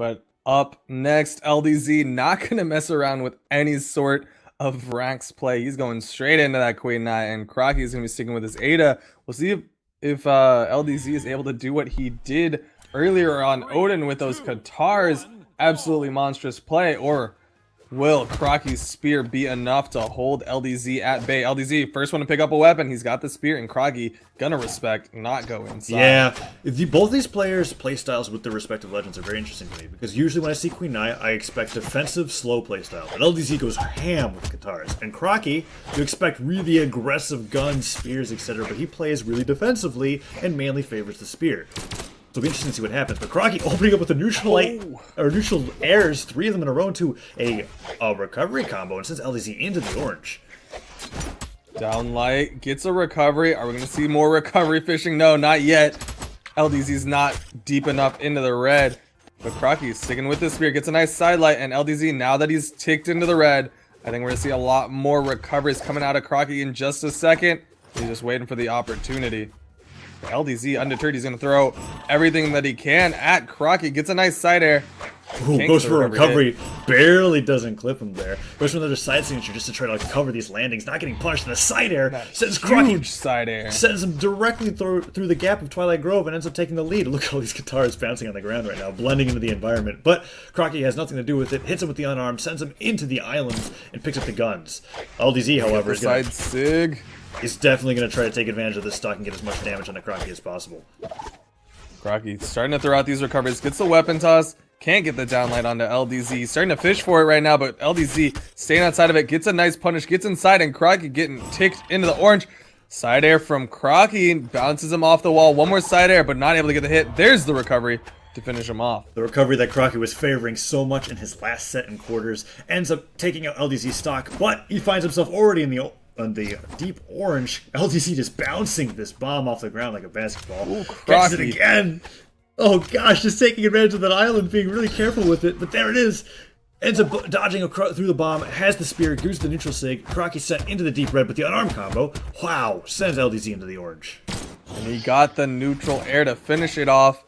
But up next, LDZ not going to mess around with any sort of ranks play. He's going straight into that Queen Knight, and Crockie is going to be sticking with his Ada. We'll see if LDZ is able to do what he did earlier on Odin with those Katars. Absolutely monstrous play, or will Crockie's spear be enough to hold LDZ at bay? LDZ, first one to pick up a weapon. He's got the spear, and Crockie gonna respect, not go inside. Yeah, both these players' playstyles with their respective legends are very interesting to me, because usually when I see Queen Knight, I expect defensive, slow playstyle. But LDZ goes ham with Katars. And Crockie, you expect really aggressive guns, spears, etc., but he plays really defensively and mainly favors the spear. So it'll be interesting to see what happens. But Crockie opening up with the neutral or neutral airs, 3 of them in a row, into a recovery combo, and sends LDZ into the orange. Downlight gets a recovery. Are we going to see more recovery fishing? No, not yet. LDZ's not deep enough into the red. But Crockie's sticking with the spear. Gets a nice sidelight. And LDZ, now that he's ticked into the red, I think we're going to see a lot more recoveries coming out of Crockie in just a second. He's just waiting for the opportunity. LDZ, undeterred, he's going to throw everything that he can at Crockie. Gets a nice side air. Ooh, goes for a recovery. Barely doesn't clip him there. Goes for another side signature just to try to cover these landings. Not getting punished. And a side air sends Crockie. Side air. Sends him directly through the gap of Twilight Grove and ends up taking the lead. Look at all these Katars bouncing on the ground right now, blending into the environment. But Crockie has nothing to do with it. Hits him with the unarmed, sends him into the islands, and picks up the guns. LDZ, however, is side sig. He's definitely going to try to take advantage of this stock and get as much damage on the Crockie as possible. Crockie starting to throw out these recoveries. Gets the weapon toss. Can't get the downlight onto LDZ. He's starting to fish for it right now, but LDZ staying outside of it. Gets a nice punish. Gets inside, and Crockie getting ticked into the orange. Side air from Crockie. Bounces him off the wall. One more side air, but not able to get the hit. There's the recovery to finish him off. The recovery that Crockie was favoring so much in his last set and quarters ends up taking out LDZ's stock, but he finds himself already in the deep orange. LDZ just bouncing this bomb off the ground like a basketball. Ooh, catches it again. Oh gosh, just taking advantage of that island, being really careful with it. But there it is. Ends up dodging through the bomb, has the spear, goes to the neutral sig. Crockie sent into the deep red, but the unarmed combo, wow, sends LDZ into the orange. And he got the neutral air to finish it off.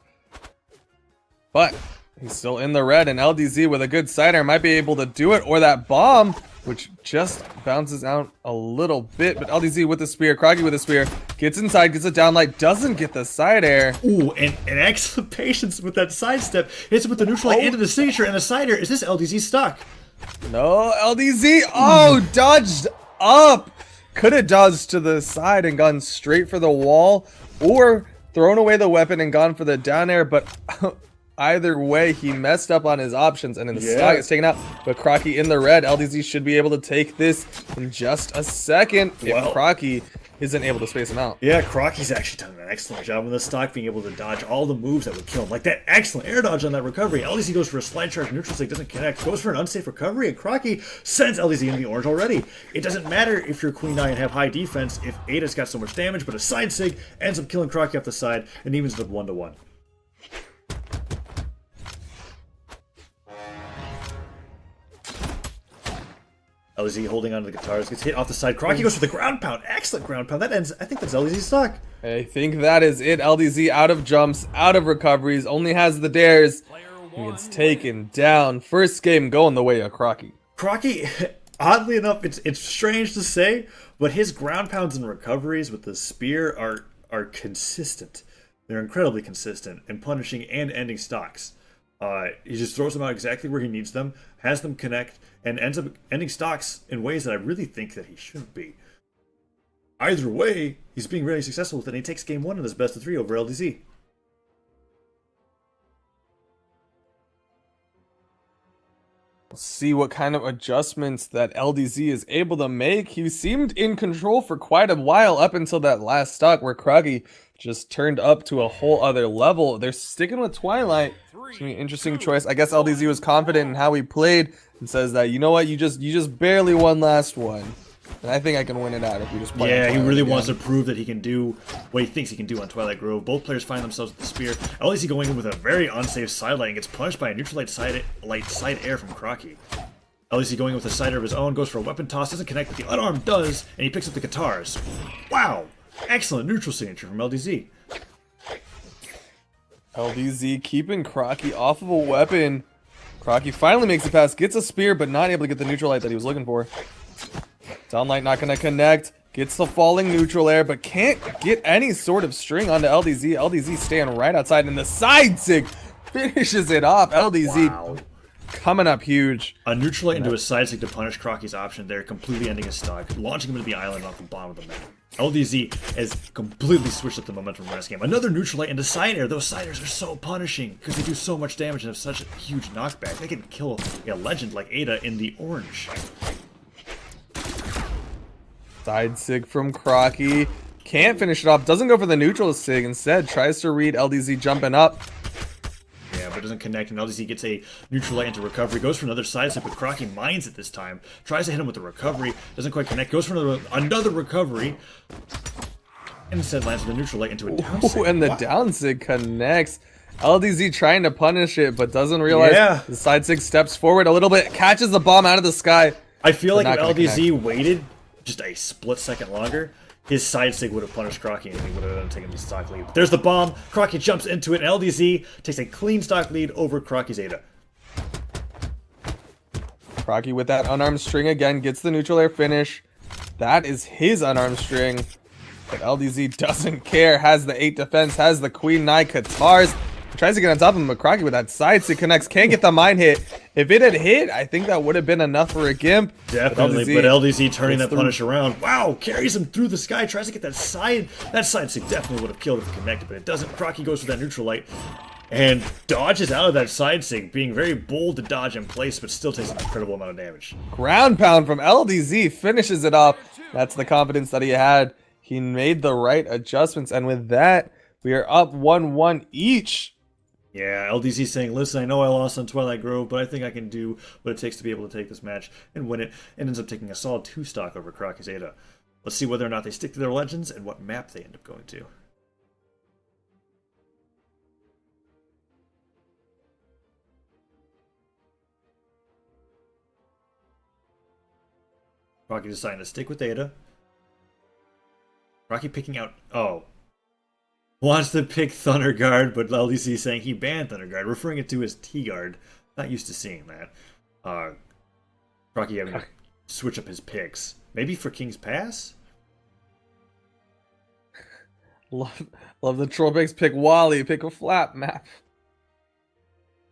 But he's still in the red, and LDZ with a good side air might be able to do it, or that bomb, which just bounces out a little bit. But LDZ with the spear, Crockie with the spear, gets inside, gets a downlight, doesn't get the side air. Ooh, and excellent patience with that sidestep. Hits him with the neutral light into the signature, and the side air. Is this LDZ stock? No, LDZ, dodged up. Could have dodged to the side and gone straight for the wall, or thrown away the weapon and gone for the down air, but either way, he messed up on his options, and then the stock is taken out. But Crockie in the red. LDZ should be able to take this in just a second if Crockie isn't able to space him out. Yeah, Crockie's actually done an excellent job with the stock, being able to dodge all the moves that would kill him. Like that excellent air dodge on that recovery. LDZ goes for a slide charge, neutral sig doesn't connect, goes for an unsafe recovery, and Crockie sends LDZ into the orange already. It doesn't matter if you're Queen Knight and have high defense if Ada's got so much damage, but a side sig ends up killing Crockie off the side and evens it up 1-1. LDZ holding onto the Katars, gets hit off the side. Crockie goes for the ground pound. Excellent ground pound. That ends, I think that's LDZ's stock. I think that is it. LDZ out of jumps, out of recoveries, only has the dares. He gets taken down. First game going the way of Crockie. Crockie, oddly enough, it's strange to say, but his ground pounds and recoveries with the spear are consistent. They're incredibly consistent in punishing and ending stocks. He just throws them out exactly where he needs them, has them connect, and ends up ending stocks in ways that I really think that he shouldn't be. Either way, he's being really successful with it, and he takes game 1 in his best of 3 over LDZ. We'll see what kind of adjustments that LDZ is able to make. He seemed in control for quite a while up until that last stock where Crockie just turned up to a whole other level. They're sticking with Twilight. It's gonna be an interesting choice. I guess LDZ was confident in how he played and says that, you know what, you just barely won last one. And I think I can win it out if we just play. Yeah, he really wants to prove that he can do what he thinks he can do on Twilight Grove. Both players find themselves with the spear. LDZ going in with a very unsafe sidelight and gets punished by a neutral light side air from Crockie. LDZ going in with a side air of his own, goes for a weapon toss, doesn't connect, but the unarmed does, and he picks up the Katars. Wow! Excellent neutral signature from LDZ. LDZ keeping Crockie off of a weapon. Crockie finally makes a pass, gets a spear, but not able to get the neutral light that he was looking for. Downlight not going to connect. Gets the falling neutral air, but can't get any sort of string onto LDZ. LDZ staying right outside, and the side sig finishes it off. LDZ Wow. coming up huge. A neutral light into a side stick to punish Crockie's option there, completely ending his stock, launching him into the island off the bottom of the map. LDZ has completely switched up the momentum from last game. Another neutral light into side air. Those side airs are so punishing because they do so much damage and have such a huge knockback. They can kill a legend like Ada in the orange. Side sig from Crockie. Can't finish it off. Doesn't go for the neutral sig. Instead, tries to read LDZ jumping up. Yeah, but doesn't connect, and LDZ gets a neutral light into recovery. Goes for another side step, but Crockie mines it this time. Tries to hit him with the recovery. Doesn't quite connect. Goes for another recovery. And instead lands with a neutral light into a down Ooh, sig. and the down sig connects. LDZ trying to punish it, but doesn't realize the side sig steps forward a little bit. Catches the bomb out of the sky. I feel like if not gonna LDZ waited just a split second longer, his side sig would have punished Crockie and he would have taken the stock lead. But there's the bomb. Crockie jumps into it, and LDZ takes a clean stock lead over Crockie's Ada. Crockie with that unarmed string again, gets the neutral air finish. That is his unarmed string. But LDZ doesn't care, has the 8 defense, has the Queen Nine Katars. Tries to get on top of him, but Crockie with that side stick connects, can't get the mine hit. If it had hit, I think that would have been enough for a Gimp. Definitely, but LDZ turning that through. punish around. Wow, carries him through the sky, tries to get that side. That side stick definitely would have killed if it connected, but it doesn't. Crockie goes for that neutral light and dodges out of that side stick, being very bold to dodge in place, but still takes an incredible amount of damage. Ground pound from LDZ finishes it off. That's the confidence that he had. He made the right adjustments, and with that, we are up 1-1 each. Yeah, LDZ saying, listen, I know I lost on Twilight Grove, but I think I can do what it takes to be able to take this match and win it, and ends up taking a solid 2 stock over Crockie's Ada. Let's see whether or not they stick to their legends and what map they end up going to. Crockie deciding to stick with Ada. Crockie picking out... Oh. Wants to pick Thunder Guard, but LDC saying he banned Thunder Guard, referring it to as T-Guard. Not used to seeing that. Crockie having to switch up his picks. Maybe for King's Pass? Love the troll picks. Pick Wally, pick a flat map.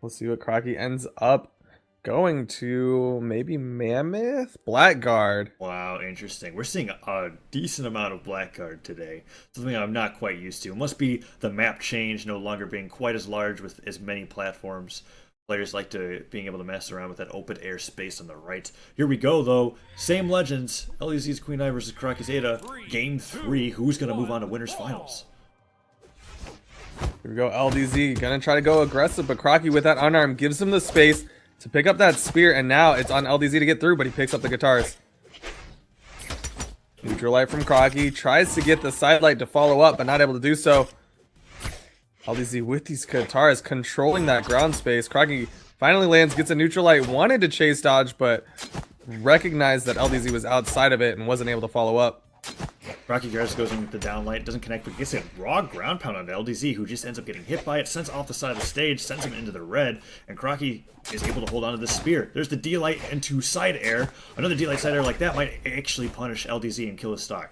Let's see what Crockie ends up going to. Maybe Mammoth? Blackguard. Wow, interesting. We're seeing a decent amount of Blackguard today. Something I'm not quite used to. It must be the map change no longer being quite as large with as many platforms. Players like to being able to mess around with that open air space on the right. Here we go, though. Same legends. LDZ's Queen Eye versus Crockie's Ada. Game 3. Who's going to move on to winners finals? Here we go, LDZ. Gonna try to go aggressive, but Crockie with that unarmed gives him the space to pick up that spear, and now it's on LDZ to get through, but he picks up the guitars. Neutral light from Crockie. Tries to get the side light to follow up, but not able to do so. LDZ with these guitars controlling that ground space. Crockie finally lands, gets a neutral light, wanted to chase dodge, but recognized that LDZ was outside of it and wasn't able to follow up. Crockie Garrus goes in with the downlight, doesn't connect, but gets a raw ground pound on LDZ, who just ends up getting hit by it, sends off the side of the stage, sends him into the red, and Crockie is able to hold on to the spear. There's the D-light into side air. Another D-light side air like that might actually punish LDZ and kill his stock.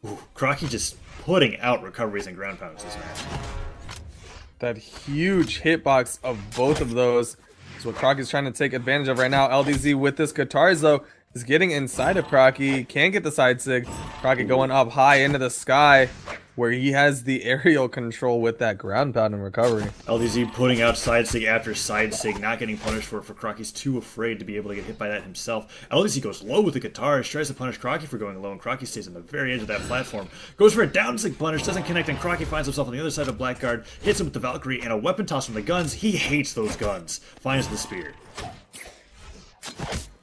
Ooh, Crockie just putting out recoveries and ground pounds this match. That huge hitbox of both of those is what Crockie's trying to take advantage of right now. LDZ with this guitars, though, is getting inside of Crockie. Can't get the side sig. Crockie going up high into the sky, where he has the aerial control with that ground pound and recovery. LDZ putting out side sig after side sig, not getting punished for it, for Crockie's too afraid to be able to get hit by that himself. LDZ goes low with the guitars, tries to punish Crockie for going low, and Crockie stays on the very edge of that platform. Goes for a down sig punish, doesn't connect, and Crockie finds himself on the other side of Blackguard, hits him with the Valkyrie, and a weapon toss from the guns. He hates those guns. Finds the spear.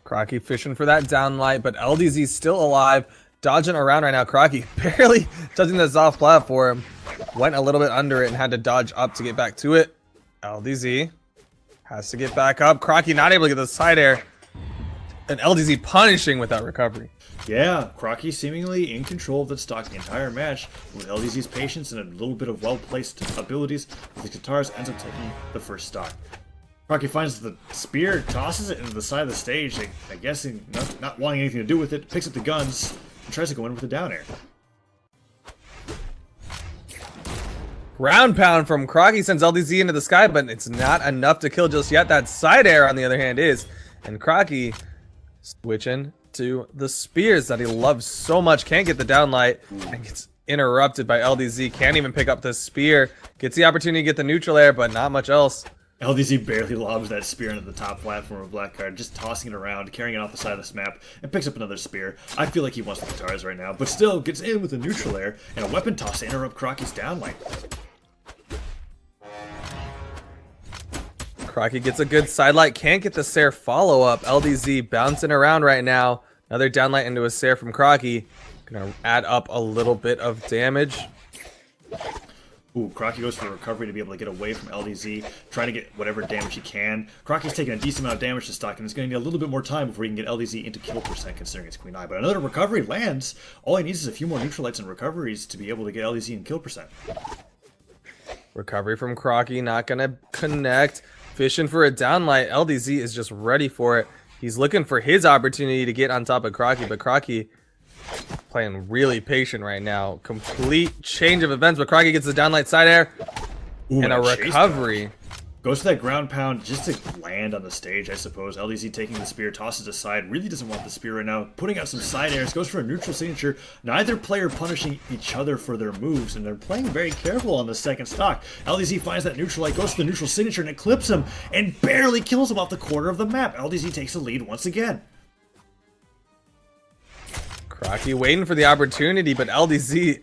Crockie fishing for that downlight, but LDZ's still alive. Dodging around right now. Crockie barely touching the soft platform. Went a little bit under it and had to dodge up to get back to it. LDZ has to get back up. Crockie not able to get the side air. And LDZ punishing with that recovery. Yeah, Crockie seemingly in control of that stock the entire match. With LDZ's patience and a little bit of well-placed abilities, the Guitars ends up taking the first stock. Crockie finds the spear, tosses it into the side of the stage, I guess not wanting anything to do with it, picks up the guns, and tries to go in with a down air. Ground pound from Crockie sends LDZ into the sky, but it's not enough to kill just yet. That side air, on the other hand, is. And Crockie switching to the spears that he loves so much. Can't get the downlight and gets interrupted by LDZ. Can't even pick up the spear. Gets the opportunity to get the neutral air, but not much else. LDZ barely lobs that spear into the top platform of Black Card, just tossing it around, carrying it off the side of this map, and picks up another spear. I feel like he wants the Guitars right now, but still gets in with a neutral air and a weapon toss to interrupt Crockie's downlight. Crockie gets a good sidelight, can't get the Sair follow-up. LDZ bouncing around right now. Another downlight into a Sair from Crockie. Gonna add up a little bit of damage. Ooh, Crockie goes for recovery to be able to get away from LDZ, trying to get whatever damage he can. Crockie's taking a decent amount of damage to stock, and it's going to need a little bit more time before he can get LDZ into kill percent, considering it's Queen Eye. But another recovery lands. All he needs is a few more neutralites and recoveries to be able to get LDZ in kill percent. Recovery from Crockie, not gonna connect. Fishing for a downlight. LDZ is just ready for it. He's looking for his opportunity to get on top of Crockie, but Crockie playing really patient right now. Complete change of events, but Crockie gets the downlight side air. Ooh, and a recovery. Goes to that ground pound just to land on the stage, I suppose. LDZ taking the spear, tosses aside, really doesn't want the spear right now. Putting out some side airs, goes for a neutral signature. Neither player punishing each other for their moves, and they're playing very careful on the second stock. LDZ finds that neutral light, goes for the neutral signature, and it clips him, and barely kills him off the corner of the map. LDZ takes the lead once again. Crockie waiting for the opportunity, but LDZ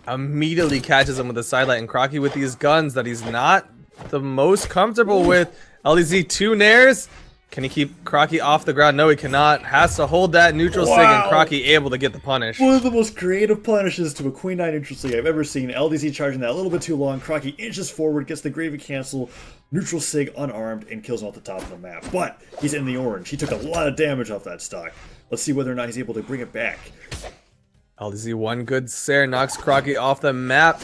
immediately catches him with a sidelight, and Crockie with these guns that he's not the most comfortable with. LDZ 2 nairs. Can he keep Crockie off the ground? No, he cannot. Has to hold that neutral sig, and Crockie able to get the punish. One of the most creative punishes to a Queen 9 neutral sig I've ever seen. LDZ charging that a little bit too long. Crockie inches forward, gets the gravy cancel, neutral sig unarmed, and kills him off the top of the map. But he's in the orange. He took a lot of damage off that stock. Let's see whether or not he's able to bring it back. LDZ one good Sair, knocks Crockie off the map.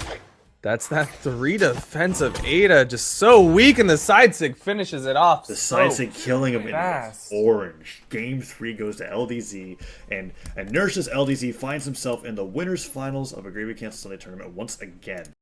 That's that 3 defensive Ada, just so weak, and the side sig finishes it off. The side sig killing him fast. in orange. Game 3 goes to LDZ, and Inertia's LDZ finds himself in the winners finals of a Gravy Cancel Sunday tournament once again.